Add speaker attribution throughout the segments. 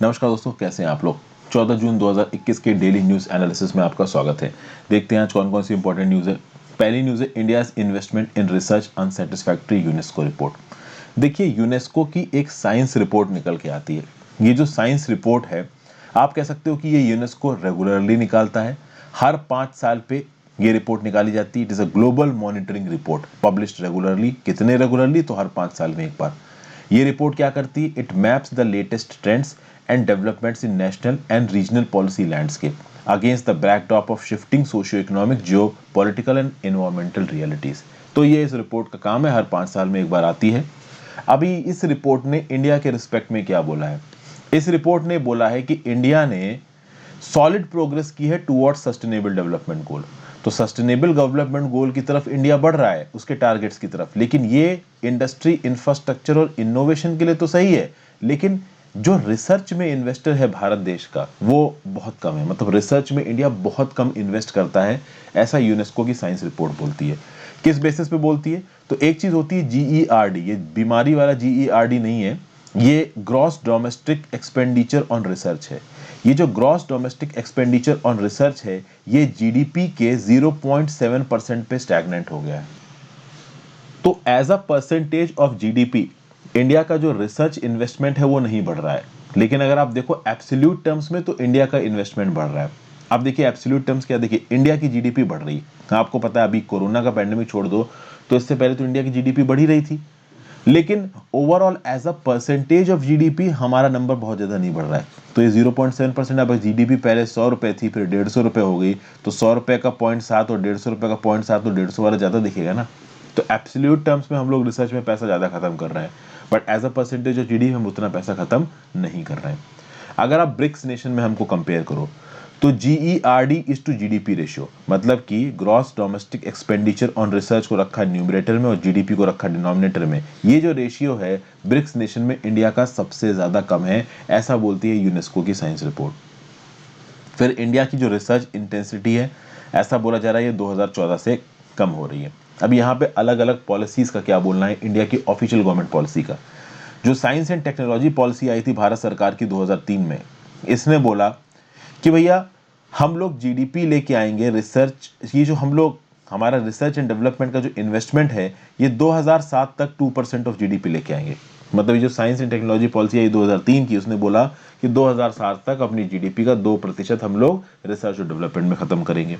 Speaker 1: नमस्कार दोस्तों, कैसे हैं आप लोग। 14 जून 2021 के डेली न्यूज़ एनालिसिस में आपका स्वागत है। देखते हैं आज कौन कौन सी इंपॉर्टेंट न्यूज़ है। पहली न्यूज़ है India's investment in research unsatisfactory UNESCO report. देखिए, यूनेस्को की एक साइंस रिपोर्ट निकल के आती है। ये जो साइंस रिपोर्ट है, आप कह सकते हो कि ये यूनेस्को रेगुलरली निकालता है। हर 5 साल पे ये रिपोर्ट निकाली जाती है। It is a global monitoring report published regularly. कितने रेगुलरली? तो हर 5 साल में एक बार। ये रिपोर्ट क्या करती है? It maps the latest trends and developments in national and regional policy landscape against the backdrop of shifting socio-economic, geopolitical and environmental realities। तो ये इस रिपोर्ट का काम है, हर 5 साल में एक बार आती है। अभी इस रिपोर्ट ने इंडिया के रिस्पेक्ट में क्या बोला है? इस रिपोर्ट ने बोला है कि इंडिया ने सॉलिड प्रोग्रेस की है टुवर्ड्स सस्टेनेबल डेवलपमेंट गोल। तो सस्टेनेबल डेवलपमेंट गोल की तरफ इंडिया बढ़ रहा है, उसके टारगेट्स की तरफ। लेकिन ये इंडस्ट्री, इंफ्रास्ट्रक्चर और इनोवेशन के लिए तो सही है, लेकिन जो रिसर्च में इन्वेस्टर है भारत देश का, वो बहुत कम है। मतलब रिसर्च में इंडिया बहुत कम इन्वेस्ट करता है, ऐसा यूनेस्को की साइंस रिपोर्ट बोलती है। किस बेसिस पे बोलती है? तो एक चीज होती है जीईआरडी, ये बीमारी वाला जीईआरडी नहीं है, ये gross domestic expenditure on research है। ये जो gross domestic expenditure on research है, ये जीडीपी के 0.7% पे स्टैग्नेंट हो गया है। तो as a percentage of GDP India का जो रिसर्च इन्वेस्टमेंट है वो नहीं बढ़ रहा है। लेकिन अगर आप देखो एब्सोल्यूट टर्म्स में, तो इंडिया का इन्वेस्टमेंट बढ़ रहा है। अब देखिए एब्सोल्यूट टर्म्स क्या, देखिए इंडिया की जीडीपी बढ़ रही है। आपको पता है, अभी कोरोना का पैंडेमिक छोड़ दो तो इससे पहले तो इंडिया की जीडीपी बढ़ ही रही थी। लेकिन overall as a percentage of GDP हमारा नंबर बहुत ज्यादा नहीं बढ़ रहा है। तो ये 0.7%। अब जीडीपी पहले 100 रुपए थी, फिर 150 रुपए हो गई, तो 100 रुपए का 0.7 और 150 रुपए का 0.7, तो 150 वाला ज्यादा दिखेगा ना। तो एब्सोल्यूट टर्म्स में हम लोग रिसर्च में पैसा ज्यादा खत्म कर रहे हैं, but as a percentage of GDP हम उतना पैसा खत्म नहीं कर रहे हैं। अगर आप ब्रिक्स नेशन में हमको कंपेयर करो, तो GERD is to GDP ratio, मतलब कि gross domestic expenditure on research को रखा न्यूमरेटर में और जीडीपी को रखा डिनोमिनेटर में। ये जो रेशियो है ब्रिक्स नेशन में इंडिया का सबसे ज्यादा कम है, ऐसा बोलती है यूनेस्को की साइंस रिपोर्ट। फिर इंडिया की जो रिसर्च इंटेंसिटी है, ऐसा बोला जा रहा है ये 2014 से कम हो रही है। अब यहाँ पे अलग अलग पॉलिसीज का क्या बोलना है, इंडिया की ऑफिशियल गवर्नमेंट पॉलिसी का। जो साइंस एंड टेक्नोलॉजी पॉलिसी आई थी भारत सरकार की 2003 में, इसने बोला कि भैया हम लोग जीडीपी लेके आएंगे, रिसर्च, ये जो हम लोग हमारा रिसर्च एंड डेवलपमेंट का जो इन्वेस्टमेंट है, ये 2007 तक 2% ऑफ जीडीपी लेके आएंगे। मतलब ये जो साइंस एंड टेक्नोलॉजी पॉलिसी आई 2003 की, उसने बोला कि 2007 तक अपनी जीडीपी का 2% हम लोग रिसर्च और डेवलपमेंट में खत्म करेंगे।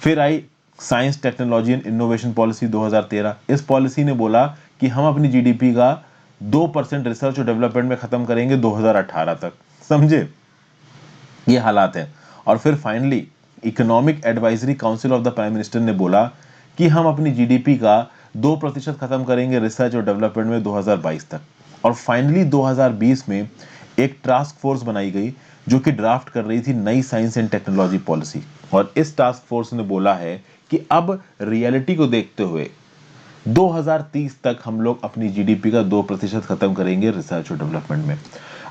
Speaker 1: फिर आई science technology and innovation policy 2013। इस पॉलिसी ने बोला कि हम अपनी जीडीपी का 2% रिसर्च और डेवलपमेंट में खत्म करेंगे 2018 तक। समझे, ये हालात है। और फिर finally economic advisory council of the prime minister ने बोला कि हम अपनी जीडीपी का 2% खत्म करेंगे रिसर्च और डेवलपमेंट में 2022 तक। और फाइनली 2020 में एक टास्क फोर्स बनाई गई जो कि ड्राफ्ट कर रही थी नई साइंस एंड टेक्नोलॉजी पॉलिसी। और इस टास्क फोर्स ने बोला है कि अब रियलिटी को देखते हुए 2030 तक हम लोग अपनी जीडीपी का 2% खत्म करेंगे रिसर्च और डेवलपमेंट में।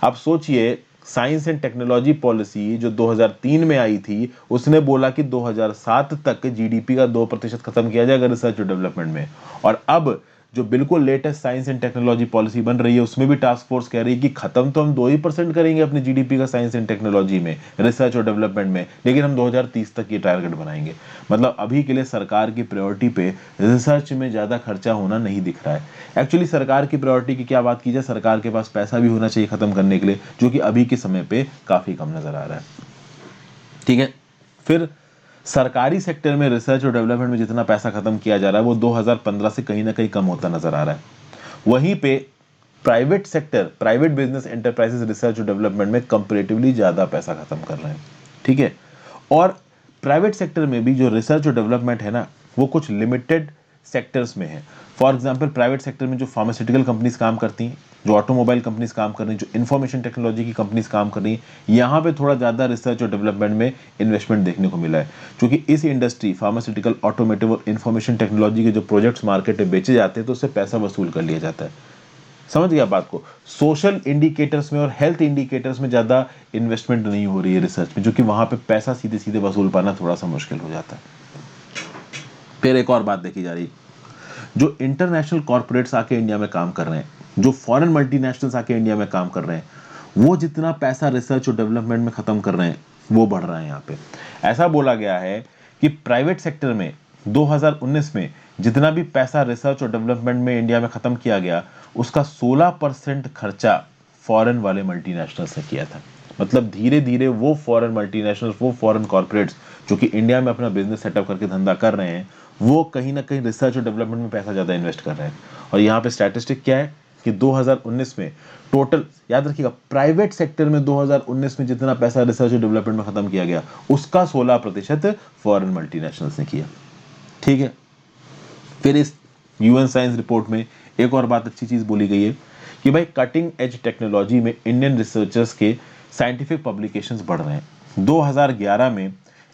Speaker 1: अब सोचिए, साइंस एंड टेक्नोलॉजी पॉलिसी जो 2003 में आई थी, उसने बोला कि 2007 तक जीडीपी का 2% खत्म किया जाएगा रिसर्च और डेवलपमेंट में। और अब जो बिल्कुल latest science and technology policy बन रही है, उसमें भी टास्क फोर्स कह रही है कि खत्म तो हम 2% करेंगे अपनी जीडीपी का साइंस एंड टेक्नोलॉजी में, रिसर्च और डेवलपमेंट में, लेकिन हम 2030 तक ये टारगेट बनाएंगे। मतलब अभी के लिए सरकार की प्रायोरिटी पे रिसर्च में ज्यादा खर्चा होना नहीं दिख रहा है। एक्चुअली सरकार की प्रायोरिटी की क्या बात की जाए, सरकार के पास पैसा भी होना चाहिए खत्म करने के लिए, जो कि अभी के समय पे काफी कम नजर आ रहा है। ठीक है। फिर सरकारी सेक्टर में रिसर्च और डेवलपमेंट में जितना पैसा खत्म किया जा रहा है, वो 2015 से कहीं ना कहीं कम होता नजर आ रहा है। वहीं पे private sector, private business enterprises research और डेवलपमेंट में कंपैरेटिवली ज्यादा पैसा खत्म कर रहे हैं। ठीक है। और प्राइवेट सेक्टर में भी जो रिसर्च और डेवलपमेंट है ना, वो कुछ लिमिटेड सेक्टर्स में है। फॉर एग्जांपल प्राइवेट सेक्टर में जो फार्मास्यूटिकल कंपनीज काम करती हैं, जो ऑटोमोबाइल कंपनीज काम कर रही हैं, जो इंफॉर्मेशन टेक्नोलॉजी की कंपनीज काम कर रही हैं, यहाँ पे थोड़ा ज़्यादा रिसर्च और डेवलपमेंट में इन्वेस्टमेंट देखने को मिला है। क्योंकि इस इंडस्ट्री, फार्मास्यूटिकल, ऑटोमोटिव और इंफॉर्मेशन टेक्नोलॉजी के जो प्रोजेक्ट्स मार्केट में बेचे जाते हैं, तो उससे पैसा वसूल कर लिया जाता है। समझ गया बात को। सोशल इंडिकेटर्स में और हेल्थ इंडिकेटर्स में ज्यादा इन्वेस्टमेंट नहीं हो रही है रिसर्च में, जो कि वहां पे पैसा सीधे सीधे वसूल पाना थोड़ा सा मुश्किल हो जाता है। फिर एक और बात देखी जा रही है, जो इंटरनेशनल कॉर्पोरेट्स आके इंडिया में काम कर रहे हैं, जो फॉरेन मल्टीनेशनल्स आके इंडिया में काम कर रहे हैं, वो जितना पैसा रिसर्च और डेवलपमेंट में खत्म कर रहे हैं वो बढ़ रहा है यहाँ पे। ऐसा बोला गया है कि प्राइवेट सेक्टर में 2019 में जितना भी पैसा रिसर्च और डेवलपमेंट में इंडिया में खत्म किया गया, उसका 16% खर्चा फॉरेन वाले मल्टीनेशनल्स ने किया था। मतलब धीरे धीरे वो फॉरेन मल्टीनेशनल्स, वो फॉरेन कॉर्पोरेट्स जो कि इंडिया में अपना बिजनेस सेटअप करके धंधा कर रहे हैं, वो कहीं ना कहीं रिसर्च और डेवलपमेंट में पैसा ज़्यादा इन्वेस्ट कर रहे हैं। और यहाँ पे स्टैटिस्टिक क्या है कि 2019 में टोटल, याद रखिएगा, प्राइवेट सेक्टर में 2019 में जितना पैसा रिसर्च और डेवलपमेंट में खत्म किया गया, उसका 16% फॉरेन मल्टीनेशनल्स ने किया। ठीक है। फिर इस यूएन साइंस रिपोर्ट में एक और बात अच्छी चीज बोली गई है कि भाई कटिंग एज टेक्नोलॉजी में इंडियन रिसर्चर्स के साइंटिफिक पब्लिकेशंस बढ़ रहे हैं। 2011 में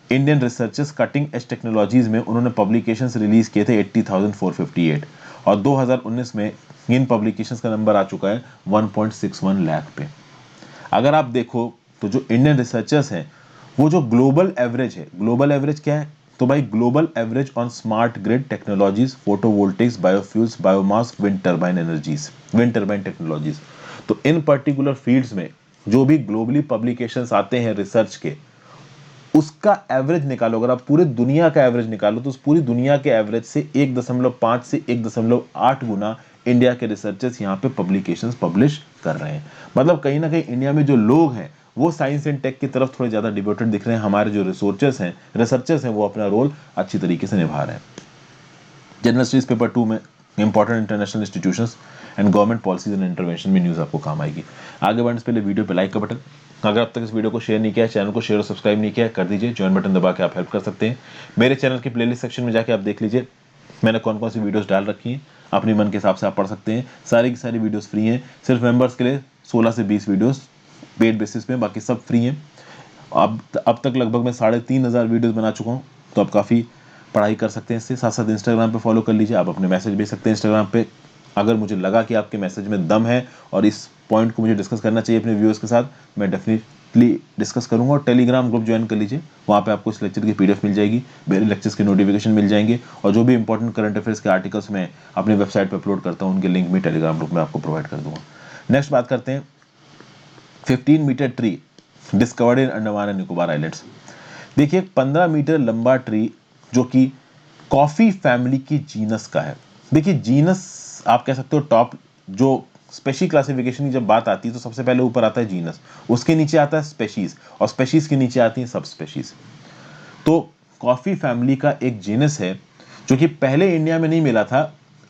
Speaker 1: Indian researchers cutting edge technologies में उन्होंने पब्लिकेशंस रिलीज किए थे 80,458, और 2019 में इन पब्लिकेशंस का नंबर आ चुका है 1.61 लाख पे। अगर आप देखो तो जो इंडियन रिसर्चर्स हैं, वो जो ग्लोबल एवरेज है, ग्लोबल एवरेज क्या है, तो भाई global average on smart grid technologies, photovoltaics, biofuels, biomass, wind turbine energies, wind turbine technologies. तो इन पर्टिकुलर फील्ड्स में जो भी ग्लोबली पब्लिकेशंस आते हैं रिसर्च के, उसका एवरेज निकालो। अगर आप पूरे दुनिया का एवरेज निकालो तो उस पूरी दुनिया के एवरेज से 1.5 से 1.8 गुना इंडिया के रिसर्चर्स यहाँ पे पब्लिकेशंस पब्लिश कर रहे हैं। मतलब कहीं ना कहीं इंडिया में जो लोग हैं वो साइंस एंड टेक की तरफ थोड़े ज्यादा डिवोटेड दिख रहे हैं। हमारे जो रिसर्चर्स हैं वो अपना रोल अच्छी तरीके से निभा रहे हैं। जनरल स्टडीज पेपर 2 में important international institutions and government policies and intervention में न्यूज आपको काम आएगी। आगे बढ़ने से पहले वीडियो पे लाइक का बटन, अगर अब तक इस वीडियो को शेयर नहीं किया है, चैनल को शेयर और सब्सक्राइब नहीं किया है, कर दीजिए। ज्वाइन बटन दबा के आप हेल्प कर सकते हैं। मेरे चैनल के प्लेलिस्ट सेक्शन में जाके आप देख लीजिए मैंने कौन कौन सी वीडियोस डाल रखी हैं, अपने मन के हिसाब से आप पढ़ सकते हैं। सारी की सारी वीडियोस फ्री हैं, सिर्फ मेंबर्स के लिए 16 से 20 वीडियोस पेड बेसिस पे, बाकी सब फ्री हैं। अब तक लगभग मैं 3,500 वीडियोस बना चुका हूँ, तो आप काफ़ी पढ़ाई कर सकते हैं इससे। साथ साथ इंस्टाग्राम पे फॉलो कर लीजिए, आप अपने मैसेज भेज सकते हैं इंस्टाग्राम पे। अगर मुझे लगा कि आपके मैसेज में दम है और इस पॉइंट को मुझे डिस्कस करना चाहिए अपने व्यूअर्स के साथ, मैं डेफिनेटली डिस्कस करूंगा। और टेलीग्राम ग्रुप ज्वाइन कर लीजिए, वहाँ पे आपको इस लेक्चर की पीडीएफ मिल जाएगी, मेरे लेक्चर्स के नोटिफिकेशन मिल जाएंगे, और जो भी इंपॉर्टेंट करंट अफेयर्स के आर्टिकल्स मैं अपनी वेबसाइट पर अपलोड करता हूँ, उनके लिंक भी टेलीग्राम ग्रुप में आपको प्रोवाइड कर दूंगा। नेक्स्ट बात करते हैं 15 metre tree discovered in Andaman and Nicobar islands. देखिए 15 मीटर लंबा ट्री जो कि कॉफी फैमिली की जीनस का है। देखिए जीनस आप कह सकते हो टॉप, जो स्पेशी क्लासिफिकेशन की जब बात आती है तो सबसे पहले ऊपर आता है जीनस, उसके नीचे आता है स्पेशीज, और स्पेशीज के नीचे आती है सब स्पेशीज। तो कॉफी फैमिली का एक जीनस है जो कि पहले इंडिया में नहीं मिला था,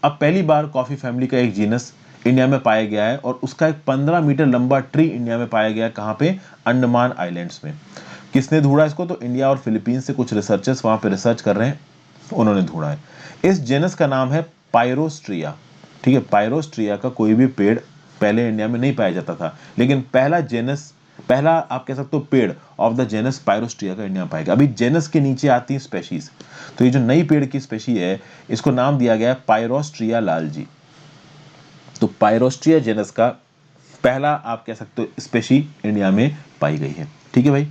Speaker 1: अब पहली बार कॉफी फैमिली का एक जीनस इंडिया में पाया गया है, और उसका एक 15 मीटर लंबा ट्री इंडिया में पाया गया है। कहाँ पे? अंडमान आइलैंड्स में। किसने ढूंढा इसको? तो इंडिया और फिलीपींस से कुछ रिसर्चर्स वहां पे रिसर्च कर रहे हैं, उन्होंने ढूंढा है। इस जेनस का नाम है पायरोस्ट्रिया। ठीक है, पायरोस्ट्रिया का कोई भी पेड़ पहले इंडिया में नहीं पाया जाता था, लेकिन पहला आप कह सकते हो पेड़ ऑफ द जेनस पायरोस्ट्रिया का इंडिया में पाएगा। अभी जेनस के नीचे आती है स्पेशीज, तो ये जो नई पेड़ की स्पेशी है इसको नाम दिया गया है पायरोस्ट्रिया लालजी। तो पायरोस्ट्रिया जेनस का पहला आप कह सकते हो स्पेशी इंडिया में पाई गई है। ठीक है भाई,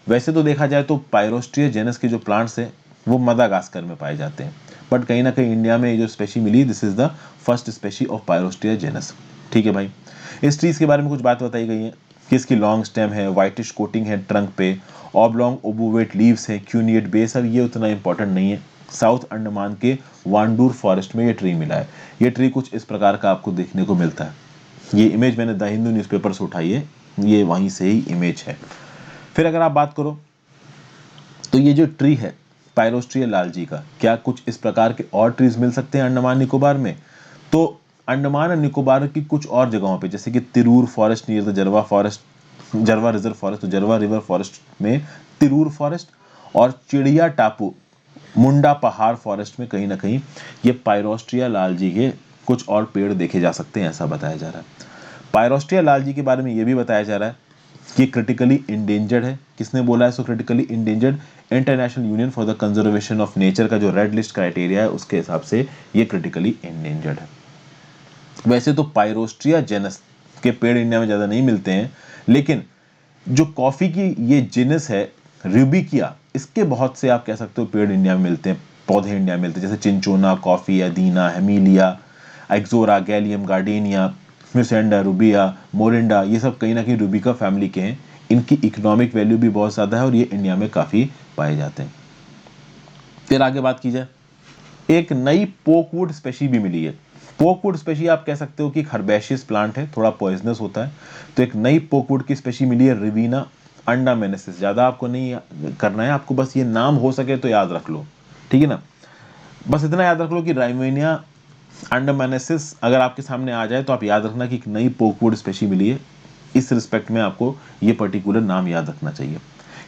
Speaker 1: वैसे तो देखा जाए तो पायरोस्ट्रिया जेनस के जो प्लांट्स हैं वो मदागास्कर में पाए जाते हैं, बट कहीं ना कहीं इंडिया में ये जो स्पेशी मिली, this is the first species of Pyrostria genus. ठीक है भाई, इस ट्रीज के बारे में कुछ बात बताई गई है कि इसकी लॉन्ग स्टेम है, व्हाइटिश कोटिंग है ट्रंक पे, ऑब्लॉन्ग ओबुवेट लीव्स है, क्यूनिएट बेस है। ये उतना इंपॉर्टेंट नहीं है। साउथ अंडमान के वांडूर फॉरेस्ट में ये ट्री मिला है। ये ट्री कुछ इस प्रकार का आपको देखने को मिलता है। ये इमेज मैंने द हिंदू न्यूज़पेपर से उठाई है, ये वहीं से ही इमेज है। फिर अगर आप बात करो तो ये जो ट्री है पायरोस्ट्रिया लालजी का, क्या कुछ इस प्रकार के और ट्रीज मिल सकते हैं अंडमान निकोबार में? तो अंडमान और निकोबार की कुछ और जगहों पे, जैसे कि Tirur forest near the Jarawa forest, Jarawa reserve forest, तो जरवा रिवर फॉरेस्ट में तिरूर फॉरेस्ट, और चिड़िया टापू मुंडा पहाड़ फॉरेस्ट में कहीं ना कहीं ये पायरोस्ट्रिया लालजी के कुछ और पेड़ देखे जा सकते हैं, ऐसा बताया जा रहा है। पायरोस्ट्रिया लालजी के बारे में यह भी बताया जा रहा है कि क्रिटिकली इंडेंजर्ड है। किसने बोला है so critically endangered? International union for the conservation of nature का जो रेड लिस्ट क्राइटेरिया है उसके हिसाब से ये क्रिटिकली इंडेंजर्ड है। वैसे तो पायरोस्ट्रिया जेनस के पेड़ इंडिया में ज्यादा नहीं मिलते हैं, लेकिन जो कॉफी की ये जीनस है रूबिकिया, इसके बहुत से आप कह सकते हो पेड़ इंडिया में मिलते हैं, पौधे इंडिया में मिलते हैं, जैसे Cinchona, coffee, Adina, Hamelia, Ixora, Galium, Gardenia, Mussaenda, Rubia, Morinda, ये सब कहीं ना कहीं रूबिका फैमिली के हैं। इनकी इकोनॉमिक वैल्यू भी बहुत ज़्यादा है और ये इंडिया में काफ़ी पाए जाते हैं। फिर आगे बात की जाए, एक नई पोकवुड स्पेशी भी मिली है। पोकवुड स्पेशी आप कह सकते हो कि एक हर्बेशियस प्लांट है, थोड़ा पॉइजनस होता है। तो एक नई पोकवुड की स्पेशी मिली है, रिवीना अंडामेनेसिस। ज़्यादा आपको नहीं करना है, आपको बस ये नाम हो सके तो याद रख लो, ठीक है ना। बस इतना याद रख लो कि राइवेनिया अंडामेनेसिस अगर आपके सामने आ जाए तो आप याद रखना कि एक नई पोकवुड स्पेशी मिली है। इस रिस्पेक्ट में आपको ये पर्टिकुलर नाम याद रखना चाहिए।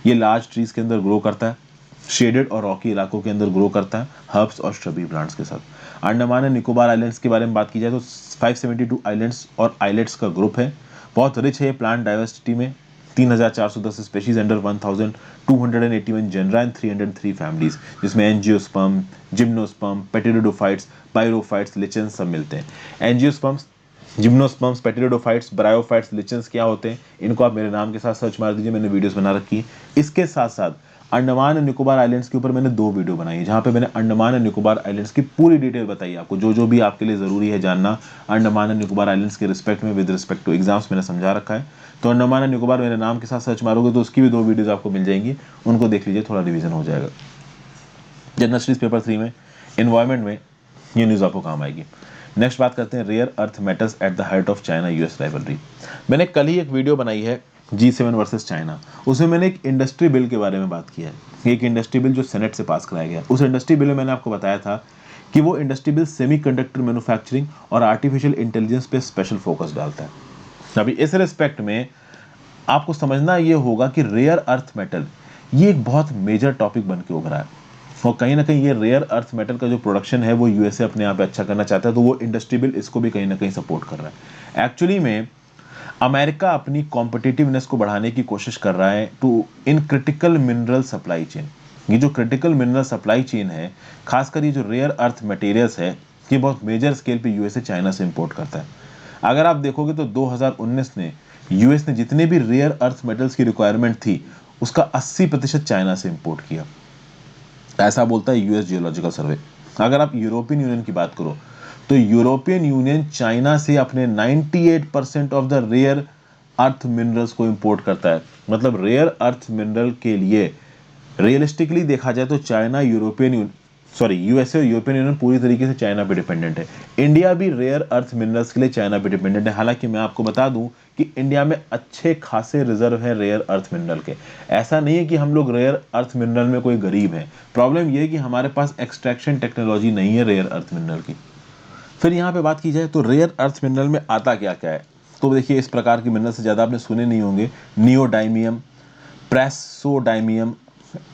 Speaker 1: ये लार्ज ट्रीज के अंदर ग्रो करता है, शेडेड और रॉकी इलाकों के अंदर ग्रो करता है, हर्ब्स और श्रबी प्लांट्स के साथ। अंडमान एंड निकोबार आइलैंड्स के बारे में बात की जाए तो 572 आइलैंड्स और आइलेट्स का ग्रुप है। बहुत रिच है प्लांट डाइवर्सिटी में, 3410 species under 1281 genera and 303 families, जिसमें angiosperm, gymnosperm, pteridophytes, pyrophytes, lichens सब मिलते हैं। Angiosperms, gymnosperms, pteridophytes, bryophytes, lichens क्या होते हैं, इनको आप मेरे नाम के साथ सर्च मार दीजिए, मैंने वीडियोस बना रखी है। इसके साथ साथ अंडमान एंड निकोबार आइलैंड्स के ऊपर मैंने 2 वीडियो बनाई है, जहां पे मैंने अंडमान एंड निकोबार आइलैंड्स की पूरी डिटेल बताई आपको, जो जो भी आपके लिए जरूरी है जानना अंडमान एंड निकोबार आइलैंड्स के रिस्पेक्ट में विद रिस्पेक्ट टू एग्जाम्स मैंने समझा रखा है। तो अंडमान एंड निकोबार मेरे नाम के साथ सर्च मारोगे तो उसकी भी 2 वीडियोज आपको मिल जाएंगी, उनको देख लीजिए, थोड़ा रिविजन हो जाएगा। जनरल स्टडीज पेपर 3 में एनवायरमेंट में ये न्यूज़ आपको काम आएगी। नेक्स्ट बात करते हैं rare earth metals at the heart of China US rivalry. मैंने कल ही एक वीडियो बनाई है G7 वर्सेस चाइना, उसमें मैंने एक इंडस्ट्री बिल के बारे में बात की है। एक इंडस्ट्री बिल जो सेनेट से पास कराया गया, उस इंडस्ट्री बिल में मैंने आपको बताया था कि वो इंडस्ट्री बिल सेमीकंडक्टर मैन्युफैक्चरिंग और आर्टिफिशियल इंटेलिजेंस पे स्पेशल फोकस डालता है। अभी इस रिस्पेक्ट में आपको समझना ये होगा कि रेयर अर्थ मेटल ये एक बहुत मेजर टॉपिक बन के उभरा है, और कहीं ना कहीं ये रेयर अर्थ मेटल का जो प्रोडक्शन है वो यूएसए अपने आप अच्छा करना चाहता है, तो वो इंडस्ट्री बिल इसको भी कहीं ना कहीं सपोर्ट कर रहा है। एक्चुअली में अमेरिका अपनी कॉम्पिटिटिवनेस को बढ़ाने की कोशिश कर रहा है to in critical mineral supply chain. ये जो क्रिटिकल मिनरल सप्लाई चेन है, खासकर ये जो रेयर अर्थ मटेरियल्स है, ये बहुत मेजर स्केल पे यूएसए चाइना से इंपोर्ट करता है। अगर आप देखोगे तो 2019 में यूएस ने जितने भी रेयर अर्थ मेटल्स की रिक्वायरमेंट थी उसका 80% चाइना से इंपोर्ट किया, ऐसा बोलता है यूएस जियोलॉजिकल सर्वे। अगर आप यूरोपियन यूनियन की बात करो तो यूरोपियन यूनियन चाइना से अपने 98% of the rare earth minerals को इंपोर्ट करता है। मतलब रेयर अर्थ मिनरल के लिए रियलिस्टिकली देखा जाए तो चाइना यूएसए और यूरोपियन यूनियन पूरी तरीके से चाइना पे डिपेंडेंट है। इंडिया भी रेयर अर्थ मिनरल्स के लिए चाइना पे डिपेंडेंट है। हालांकि मैं आपको बता दूं कि इंडिया में अच्छे खासे रिजर्व है रेयर अर्थ मिनरल के। ऐसा नहीं है कि हम लोग रेयर अर्थ मिनरल में कोई गरीब है, प्रॉब्लम यह है कि हमारे पास एक्सट्रैक्शन टेक्नोलॉजी नहीं है रेयर अर्थ मिनरल की। फिर यहाँ पे बात की जाए तो रेयर अर्थ मिनरल में आता क्या क्या है, तो देखिए इस प्रकार की मिनरल से ज़्यादा आपने सुने नहीं होंगे। Neodymium, praseodymium,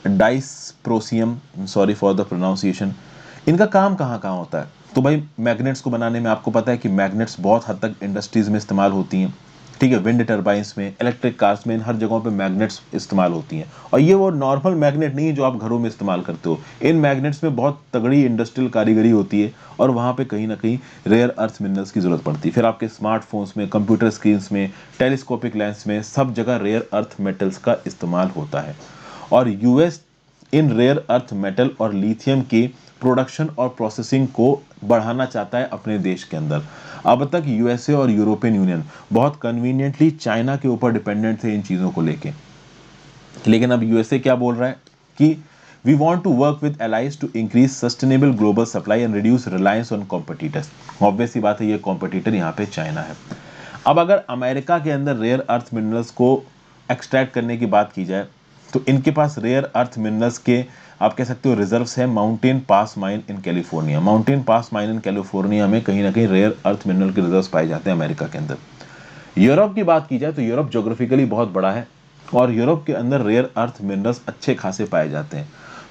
Speaker 1: dysprosium, sorry for the pronunciation. इनका काम कहाँ कहाँ होता है, तो भाई मैग्नेट्स को बनाने में आपको पता है कि मैग्नेट्स बहुत हद तक इंडस्ट्रीज में इस्तेमाल होती हैं, ठीक है। विंड टर्बाइंस में, इलेक्ट्रिक कार्स में, इन हर जगहों पे मैग्नेट्स इस्तेमाल होती हैं। और ये वो नॉर्मल मैग्नेट नहीं है जो आप घरों में इस्तेमाल करते हो, इन मैग्नेट्स में बहुत तगड़ी इंडस्ट्रियल कारीगरी होती है और वहाँ पे कहीं ना कहीं रेयर अर्थ मिनरल्स की जरूरत पड़ती है। फिर आपके स्मार्टफोन्स में, कंप्यूटर स्क्रीन्स में, टेलीस्कोपिक लेंस में, सब जगह रेयर अर्थ मेटल्स का इस्तेमाल होता है। और यूएस इन रेयर अर्थ मेटल और लिथियम के प्रोडक्शन और प्रोसेसिंग को बढ़ाना चाहता है अपने देश के अंदर। अब तक यूएसए और यूरोपियन यूनियन बहुत कन्वीनियंटली चाइना के ऊपर डिपेंडेंट थे इन चीज़ों को लेके, लेकिन अब यूएसए क्या बोल रहा है कि we want to work with allies to increase sustainable global supply and reduce reliance on competitors. Obvious ही बात है, ये कॉम्पिटिटर यहाँ पे चाइना है। अब अगर अमेरिका के अंदर रेयर अर्थ मिनरल्स को एक्सट्रैक्ट करने की बात की जाए तो इनके पास रेयर अर्थ मिनरल्स के आप कह सकते हो रिजर्व्स है mountain pass mine in California. Mountain pass mine in California में कहीं ना कहीं रेयर अर्थ मिनरल के रिजर्व्स पाए जाते हैं अमेरिका के अंदर। यूरोप की बात की जाए तो यूरोप ज्योग्राफिकली बहुत बड़ा है और यूरोप के अंदर रेयर अर्थ मिनरल्स अच्छे खासे पाए जाते हैं।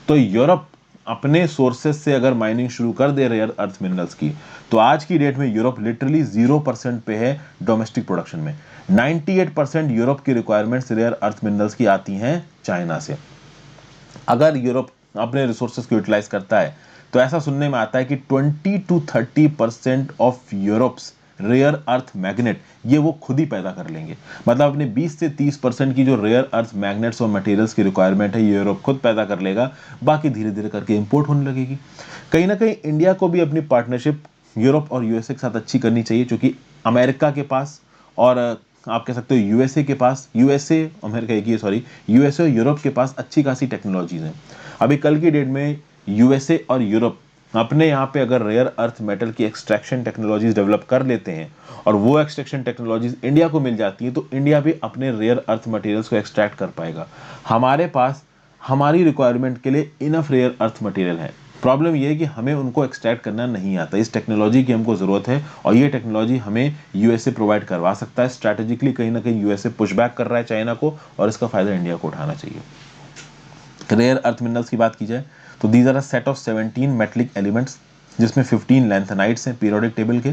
Speaker 1: तो यूरोप अपने सोर्सेज से अगर माइनिंग शुरू कर दे रेयर अर्थ मिनरल्स की, तो आज की डेट में यूरोप लिटरली 0% पे है डोमेस्टिक प्रोडक्शन में। 98% यूरोप की रिक्वायरमेंट्स रेयर अर्थ मिनरल्स की आती हैं चाइना से। अगर यूरोप अपने रिसोर्सेज को यूटिलाइज करता है तो ऐसा सुनने में आता है कि 20 to 30% of Europe's rare earth magnet ये वो खुद ही पैदा कर लेंगे। मतलब अपने 20 से 30% की जो रेयर अर्थ मैग्नेट्स और मटेरियल्स की रिक्वायरमेंट है ये यूरोप खुद पैदा कर लेगा, बाकी धीरे धीरे करके इंपोर्ट होने लगेगी। कहीं ना कहीं इंडिया को भी अपनी पार्टनरशिप यूरोप और यूएसए के साथ अच्छी करनी चाहिए, क्योंकि अमेरिका के पास और आप कह सकते हो यूएसए के पास, यूएसए अमेरिका एक ही है सॉरी, यूएसए और यूरोप के पास अच्छी खासी टेक्नोलॉजीज हैं। अभी कल की डेट में यूएसए और यूरोप अपने यहाँ पे अगर रेयर अर्थ मेटल की एक्सट्रैक्शन टेक्नोलॉजीज डेवलप कर लेते हैं और वो एक्सट्रैक्शन टेक्नोलॉजीज इंडिया को मिल जाती है तो इंडिया भी अपने रेयर अर्थ मटेरियल्स को एक्सट्रैक्ट कर पाएगा। हमारे पास हमारी रिक्वायरमेंट के लिए इनफ रेयर अर्थ मटेरियल है। प्रॉब्लम ये है कि हमें उनको एक्सट्रैक्ट करना नहीं आता। इस टेक्नोलॉजी की हमको ज़रूरत है और ये टेक्नोलॉजी हमें यूएसए प्रोवाइड करवा सकता है। स्ट्रैटेजिकली कहीं ना कहीं यूएसए पुशबैक कर रहा है चाइना को और इसका फायदा इंडिया को उठाना चाहिए। रेयर अर्थ मिनरल्स की बात की जाए तो these are a set of 17 metallic elements जिसमें 15 लैंथेनाइट्स हैं पीरियोडिक टेबल के।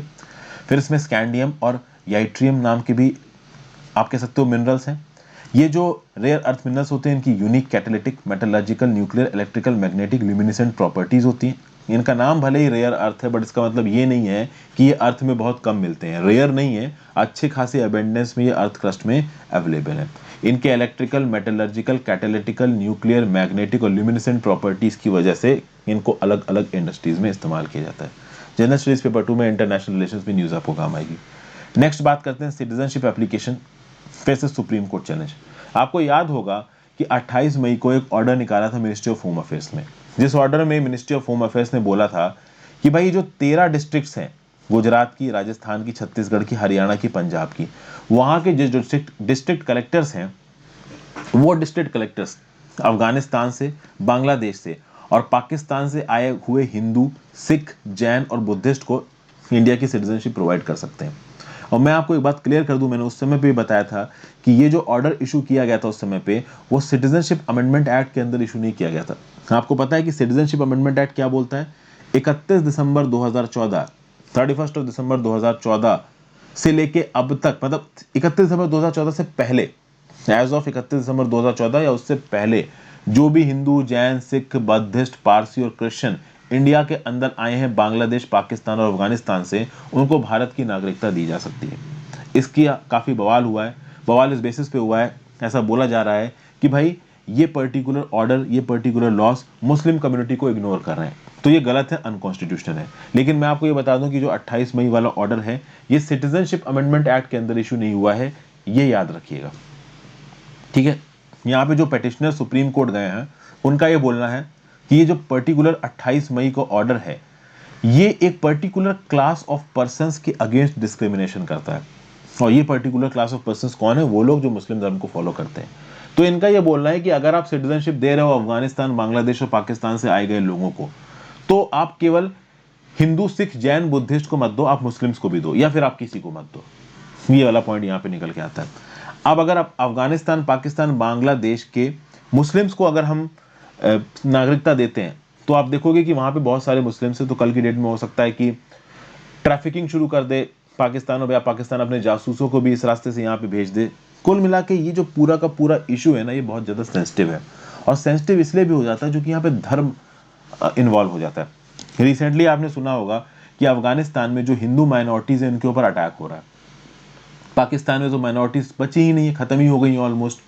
Speaker 1: फिर इसमें स्कैंडियम और याइट्रियम नाम के भी आप कह सकते हो मिनरल्स हैं। ये जो रेयर अर्थ मिनरल्स होते हैं इनकी unique catalytic, metallurgical, nuclear, electrical, magnetic, luminescent properties होती हैं। इनका नाम भले ही रेयर अर्थ है बट इसका मतलब ये नहीं है कि ये अर्थ में बहुत कम मिलते हैं। रेयर नहीं है, अच्छे खासे अबेंडेंस में ये अर्थ क्रस्ट में अवेलेबल है। इनके इलेक्ट्रिकल, मेटलर्जिकल, कैटालिटिकल, न्यूक्लियर, मैग्नेटिक और ल्यूमिनेसेंट प्रॉपर्टीज की वजह से इनको अलग अलग इंडस्ट्रीज में इस्तेमाल किया जाता है। जनरल स्टडीज पेपर 2 में इंटरनेशनल रिलेशंस में न्यूज़ आपको काम आएगी। नेक्स्ट बात करते हैं citizenship application faces supreme court challenge. आपको याद होगा कि 28 मई को एक ऑर्डर निकाला था मिनिस्ट्री ऑफ होम अफेयर्स में, जिस ऑर्डर में मिनिस्ट्री ऑफ होम अफेयर्स ने बोला था कि भाई जो 13 डिस्ट्रिक्ट्स हैं, गुजरात की, राजस्थान की, छत्तीसगढ़ की, हरियाणा की, पंजाब की, वहाँ के जो डिस्ट्रिक्ट कलेक्टर्स हैं वो डिस्ट्रिक्ट कलेक्टर्स अफगानिस्तान से, बांग्लादेश से और पाकिस्तान से आए हुए हिंदू, सिख, जैन और बुद्धिस्ट को इंडिया की सिटीजनशिप प्रोवाइड कर सकते हैं। और मैं आपको एक बात क्लियर कर दूं, मैंने उस समय पे बताया था कि ये जो ऑर्डर इशू किया गया था उस समय पे वो सिटीजनशिप अमेंडमेंट एक्ट के अंदर इशू नहीं किया गया था। आपको पता है कि सिटीजनशिप अमेंडमेंट एक्ट क्या बोलता है? 31 दिसंबर 2014, 31 दिसंबर 2014 से लेके अब तक, मतलब 31 दिसंबर 2014 से पहले, एज ऑफ 31 दिसंबर 2014 या उससे पहले जो भी हिंदू, जैन, सिख, बौद्धिस्ट, पारसी और क्रिश्चियन इंडिया के अंदर आए हैं बांग्लादेश, पाकिस्तान और अफगानिस्तान से, उनको भारत की नागरिकता दी जा सकती है। इसकी काफ़ी बवाल हुआ है। बवाल इस बेसिस पे हुआ है, ऐसा बोला जा रहा है कि भाई ये पर्टिकुलर ऑर्डर, ये पर्टिकुलर लॉस मुस्लिम कम्युनिटी को इग्नोर कर रहे हैं, तो ये गलत है, अनकॉन्स्टिट्यूशनल है। लेकिन मैं आपको ये बता दूं कि जो 28 मई वाला ऑर्डर है ये सिटीजनशिप अमेंडमेंट एक्ट के अंदर इशू नहीं हुआ है, ये याद रखिएगा, ठीक है। यहाँ पे जो पेटिशनर सुप्रीम कोर्ट गए हैं उनका ये बोलना है कि ये जो पर्टिकुलर 28 मई को ऑर्डर है ये एक पर्टिकुलर क्लास ऑफ पर्संस के अगेंस्ट डिस्क्रिमिनेशन करता है। और ये पर्टिकुलर क्लास ऑफ पर्संस कौन है? वो लोग जो मुस्लिम धर्म को फॉलो करते हैं। तो इनका ये बोलना है कि अगर आप सिटीजनशिप दे रहे हो अफगानिस्तान, बांग्लादेश और पाकिस्तान से आए गए लोगों को, तो आप केवल हिंदू, सिख, जैन, बुद्धिस्ट को मत दो, आप मुस्लिम्स को भी दो या फिर आप किसी को मत दो। ये वाला पॉइंट यहाँ पे निकल के आता है। अब अगर आप अफगानिस्तान, पाकिस्तान, बांग्लादेश के मुस्लिम्स को अगर हम नागरिकता देते हैं तो आप देखोगे कि वहां पे बहुत सारे मुस्लिम्स हैं, तो कल की डेट में हो सकता है कि ट्रैफिकिंग शुरू कर दे पाकिस्तान, या पाकिस्तान अपने जासूसों को भी इस रास्ते से यहाँ पे भेज दे। कुल मिला के ये जो पूरा का पूरा इशू है ना, ये बहुत ज़्यादा सेंसिटिव है। और सेंसिटिव इसलिए भी हो जाता है क्योंकि यहाँ पे धर्म इन्वॉल्व हो जाता है। रिसेंटली आपने सुना होगा कि अफगानिस्तान में जो हिंदू माइनॉरिटीज़ हैं उनके ऊपर अटैक हो रहा है। पाकिस्तान में तो माइनॉरिटीज बची ही नहीं है, खत्म ही हो गई ऑलमोस्ट।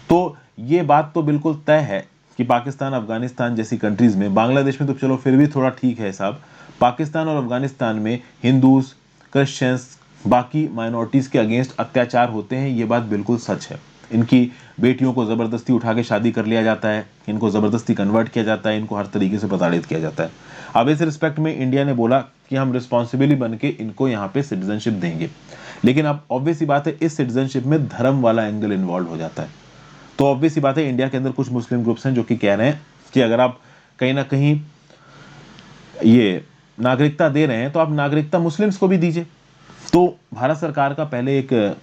Speaker 1: तो ये बात तो बिल्कुल तय है कि पाकिस्तान, अफगानिस्तान जैसी कंट्रीज में, बांग्लादेश में तो चलो फिर भी थोड़ा ठीक है हिसाब, पाकिस्तान और अफगानिस्तान में हिंदूज, क्रिश्चियंस, बाकी माइनॉरिटीज के अगेंस्ट अत्याचार होते हैं। ये बात बिल्कुल सच है। इनकी बेटियों को ज़बरदस्ती उठा के शादी कर लिया जाता है, इनको ज़बरदस्ती कन्वर्ट किया जाता है, इनको हर तरीके से प्रताड़ित किया जाता है। अब इस रिस्पेक्ट में इंडिया ने बोला कि हम रिस्पॉन्सिबली बन के इनको यहाँ पे सिटीजनशिप देंगे। लेकिन अब ऑब्वियस सी बात है इस सिटीजनशिप में धर्म वाला एंगल इन्वॉल्व हो जाता है। तो ऑब्वियस सी बात है इंडिया के अंदर कुछ मुस्लिम ग्रुप्स हैं जो कि कह रहे हैं कि अगर आप कहीं ना कहीं ये नागरिकता दे रहे हैं तो आप नागरिकता मुस्लिम्स को भी दीजिए। तो भारत सरकार का पहले एक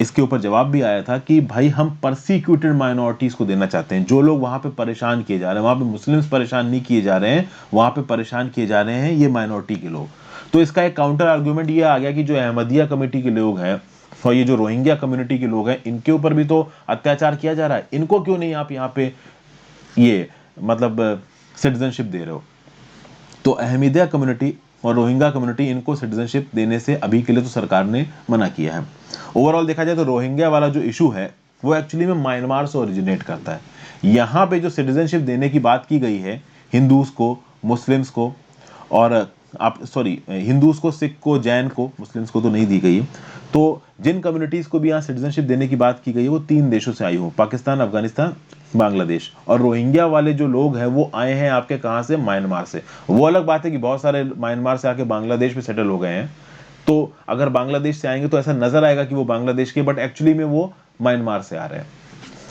Speaker 1: इसके ऊपर जवाब भी आया था कि भाई हम परसिक्यूटेड माइनॉरिटीज को देना चाहते हैं। जो लोग वहां पे परेशान किए जा रहे हैं, वहां पे मुस्लिम्स परेशान नहीं किए जा रहे हैं, वहां पे परेशान किए जा रहे हैं ये माइनॉरिटी के लोग। तो इसका एक काउंटर आर्ग्यूमेंट ये आ गया कि जो अहमदिया कमेटी के लोग हैं और ये जो रोहिंग्या कम्युनिटी के लोग हैं, इनके ऊपर भी तो अत्याचार किया जा रहा है, इनको क्यों नहीं आप यहाँ पे ये मतलब सिटीजनशिप दे रहे हो? तो अहमदिया कम्युनिटी और रोहिंग्या कम्युनिटी, इनको सिटीजनशिप देने से अभी के लिए तो सरकार ने मना किया है। ओवरऑल देखा जाए तो रोहिंग्या वाला जो इशू है वो एक्चुअली में म्यांमार से ओरिजिनेट करता है। यहाँ पे जो सिटीजनशिप देने की बात की गई है हिंदूज को, मुस्लिम्स को और आप सॉरी हिंदूज को, सिख को, जैन को, मुस्लिम्स को तो नहीं दी गई है। तो जिन कम्युनिटीज को भी यहाँ सिटीजनशिप देने की बात की गई है वो 3 देशों से आई हो, पाकिस्तान, अफगानिस्तान, बांग्लादेश। और रोहिंग्या वाले जो लोग हैं वो आए हैं आपके कहाँ से, म्यांमार से। वो अलग बात है कि बहुत सारे म्यांमार से आके बांग्लादेश में सेटल हो गए हैं, तो अगर बांग्लादेश से आएंगे तो ऐसा नजर आएगा कि वो बांग्लादेश के, बट एक्चुअली में वो म्यांमार से आ रहे हैं।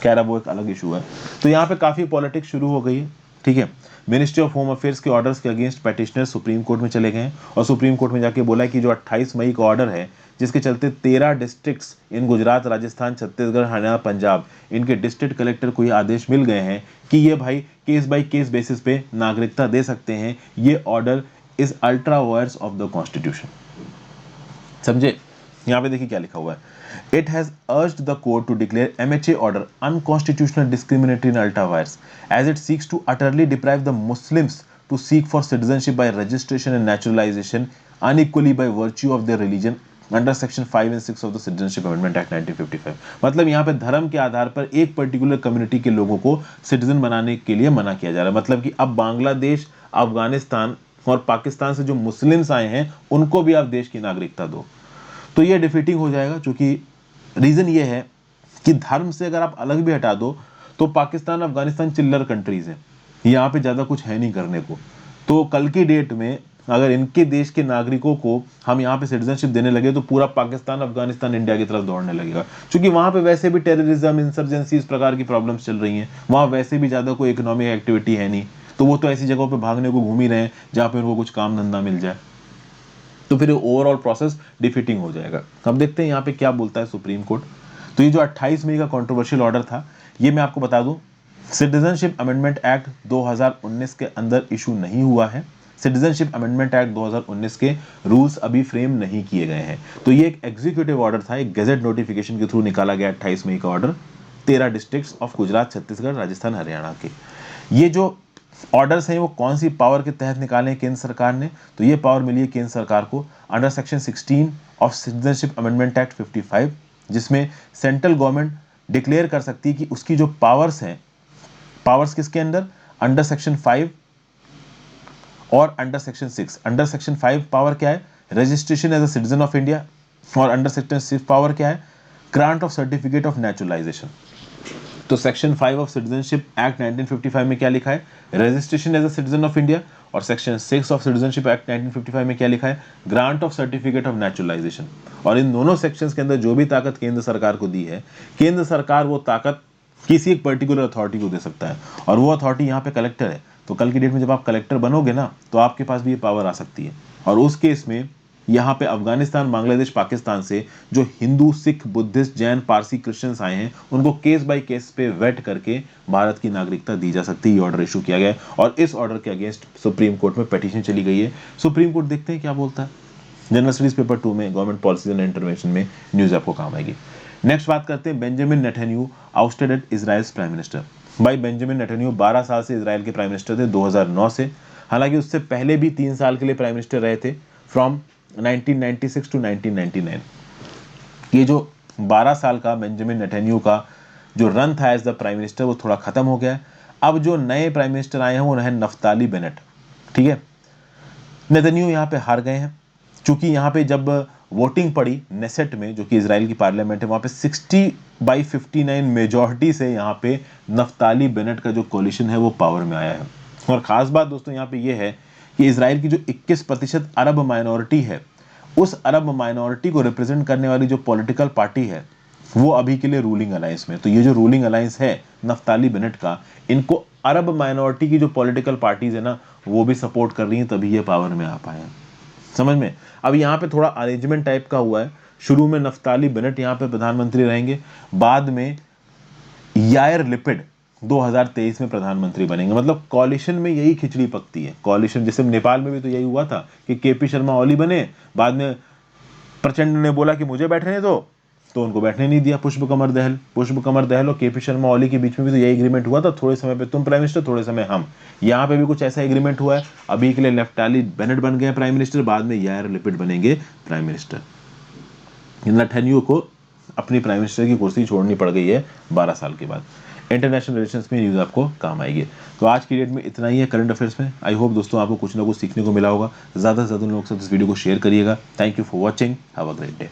Speaker 1: कह रहा वो एक अलग इशू है। तो यहाँ पे काफी पॉलिटिक्स शुरू हो गई है, ठीक है। मिनिस्ट्री ऑफ होम अफेयर्स के ऑर्डर्स के अगेंस्ट पेटिशनर सुप्रीम कोर्ट में चले गए हैं और सुप्रीम कोर्ट में जाके बोला है कि जो 28 मई का ऑर्डर है, जिसके चलते 13 डिस्ट्रिक्ट्स इन गुजरात, राजस्थान, छत्तीसगढ़, हरियाणा, पंजाब, इनके डिस्ट्रिक्ट कलेक्टर को ये आदेश मिल गए हैं कि ये भाई केस बाय केस बेसिस पे नागरिकता दे सकते हैं। ये order is ultra vires of the constitution. समझे? यहाँ पे देखिए क्या लिखा हुआ है, It has urged the court to declare MHA order unconstitutional, discriminatory and ultra vires, as it seeks to utterly deprive the Muslims to seek for citizenship by registration and naturalization unequally by virtue of their religion under section 5 and 6 of the Citizenship Amendment Act 1955। मतलब यहाँ पे धर्म के आधार पर एक particular community के लोगों को सिटीजन बनाने के लिए मना किया जा रहा है। मतलब कि अब बांग्लादेश, अफगानिस्तान और पाकिस्तान से जो मुस्लिम्स आए हैं उनको भी आप देश की नागरिकता दो। तो ये डिफीटिंग हो जाएगा, क्योंकि रीजन ये है कि धर्म से अगर आप अलग भी हटा दो तो पाकिस्तान, अफगानिस्तान चिल्लर कंट्रीज हैं, यहाँ पे ज्यादा कुछ है नहीं करने को। तो कल की डेट में अगर इनके देश के नागरिकों को हम यहाँ पे सिटीजनशिप देने लगे तो पूरा पाकिस्तान, अफगानिस्तान इंडिया की तरफ दौड़ने लगेगा, क्योंकि वहां पे वैसे भी टेररिज्म, इंसर्जेंसी, इस प्रकार की प्रॉब्लम्स चल रही हैं। वहां वैसे भी ज्यादा कोई इकोनॉमिक एक्टिविटी है नहीं, तो वो तो ऐसी जगहों पे भागने को घूम ही रहे हैं जहाँ पे उनको कुछ काम धंधा मिल जाए। तो फिर ओवरऑल प्रोसेस डिफीटिंग हो जाएगा। अब देखते हैं यहाँ पे क्या बोलता है सुप्रीम कोर्ट। तो ये जो 28 मई का कंट्रोवर्शियल ऑर्डर था, ये मैं आपको बता दूं, सिटीजनशिप अमेंडमेंट एक्ट 2019 के अंदर इशू नहीं हुआ है। सिटीजनशिप अमेंडमेंट एक्ट 2019 के रूल्स अभी फ्रेम नहीं किए गए हैं। तो ये एक एग्जीक्यूटिव ऑर्डर था, एक गैजेट नोटिफिकेशन के थ्रू निकाला गया 28 मई का order 13 districts of Gujarat, Chhattisgarh, Rajasthan, Haryana के। ये जो ऑर्डर्स हैं वो कौन सी पावर के तहत निकाले हैं केंद्र सरकार ने, तो ये पावर मिली है केंद्र सरकार को under section 16 of citizenship amendment act 55, जिसमें सेंट्रल गवर्नमेंट डिक्लेयर कर सकती है कि उसकी जो पावर्स हैं, पावर्स किसके अंडर, अंडर सेक्शन 5 और under section 6। Under section 5 power क्या है, registration as a citizen of India, और अंडर सेक्शन 6 पावर क्या है, grant of certificate of naturalisation. तो सेक्शन 5 ऑफ सिटीजनशिप एक्ट 1955 में क्या लिखा है, registration as a citizen of India, और सेक्शन 6 ऑफ सिटीजनशिप एक्ट 1955 में क्या लिखा है, grant of certificate of naturalisation. और इन दोनों सेक्शंस के अंदर जो भी ताकत केंद्र सरकार को दी है, केंद्र सरकार वो ताकत किसी एक पर्टिकुलर अथॉरिटी को दे सकता है, और वो अथॉरिटी यहाँ पे कलेक्टर है। तो कल की डेट में जब आप कलेक्टर बनोगे ना, तो आपके पास भी ये पावर आ सकती है। और उस केस में यहाँ पे अफगानिस्तान, बांग्लादेश, पाकिस्तान से जो हिंदू, सिख, बुद्धिस्ट, जैन, पारसी, क्रिश्चियंस आए हैं, उनको केस बाय केस पे वेट करके भारत की नागरिकता दी जा सकती है। ये ऑर्डर इशू किया गया है और इस ऑर्डर के अगेंस्ट सुप्रीम कोर्ट में पिटीशन चली गई है। सुप्रीम कोर्ट देखते हैं क्या बोलता है। जनरल स्टडीज पेपर 2 में गवर्नमेंट पॉलिसीज एंड इंटरवेंशन में न्यूज आपको काम आएगी। नेक्स्ट बात करते हैं, Benjamin Netanyahu ousted at Israel's prime minister. भाई बेंजामिन नेतन्याहू 12 साल से इजराइल के प्राइम मिनिस्टर थे 2009 से। हालांकि उससे पहले भी 3 साल के लिए प्राइम मिनिस्टर रहे थे, फ्रॉम 1996 टू 1999। ये जो 12 साल का बेंजामिन नेतन्याहू का जो रन था एज द प्राइम मिनिस्टर, वो थोड़ा खत्म हो गया है। अब जो नए प्राइम मिनिस्टर आए हैं वो है नफ्ताली बेनेट, ठीक है। नेतन्याहू यहाँ पे हार गए हैं, क्योंकि यहाँ पे जब वोटिंग पड़ी नेसेट में, जो कि इजराइल की पार्लियामेंट है, वहाँ पे 60/59 मेजॉरिटी से यहाँ पे नफ्ताली बेनेट का जो कोलिशन है वो पावर में आया है। और खास बात दोस्तों यहाँ पे ये है कि इजराइल की जो 21% अरब माइनॉरिटी है, उस अरब माइनॉरिटी को रिप्रेजेंट करने वाली जो पॉलिटिकल पार्टी है वो अभी के लिए रूलिंग अलायंस में। तो ये जो रूलिंग अलायंस है नफ्ताली बेनेट का, इनको अरब माइनॉरिटी की जो पॉलिटिकल पार्टीज है ना, वो भी सपोर्ट कर रही हैं, तभी ये पावर में आ पाए हैं। समझ में? अब यहाँ पे थोड़ा अरेंजमेंट टाइप का हुआ है। शुरू में नफ्ताली बेनेट यहाँ पे प्रधानमंत्री रहेंगे, बाद में यायर लिपिड 2023 में प्रधानमंत्री बनेंगे। मतलब कॉलिशन में यही खिचड़ी पकती है। कॉलिशन जैसे नेपाल में भी तो यही हुआ था कि केपी शर्मा ओली बने, बाद में प्रचंड ने बोला कि मुझे बैठने दो, तो उनको बैठने नहीं दिया पुष्प कमर दहल और केपी शर्मा ओली के बीच में भी तो यही एग्रीमेंट हुआ था, थोड़े समय पे तुम प्राइम मिनिस्टर, थोड़े समय हम। यहाँ पे भी कुछ ऐसा एग्रीमेंट हुआ है। अभी के लिए नफ्ताली बेनेट बन गए प्राइम मिनिस्टर, बाद में यायर लिपिड बनेंगे प्राइम मिनिस्टर। नेतन्याहू को अपनी प्राइम मिनिस्टर की कुर्सी छोड़नी पड़ गई है 12 साल के बाद। इंटरनेशनल रिलेशंस में न्यूज़ आपको काम आएगी। तो आज की डेट में इतना ही है करंट अफेयर्स में। आई होप दोस्तों आपको कुछ ना कुछ सीखने को मिला होगा। ज़्यादा से ज़्यादा लोगों के साथ इस वीडियो को शेयर करिएगा। Thank you for watching, have a great day.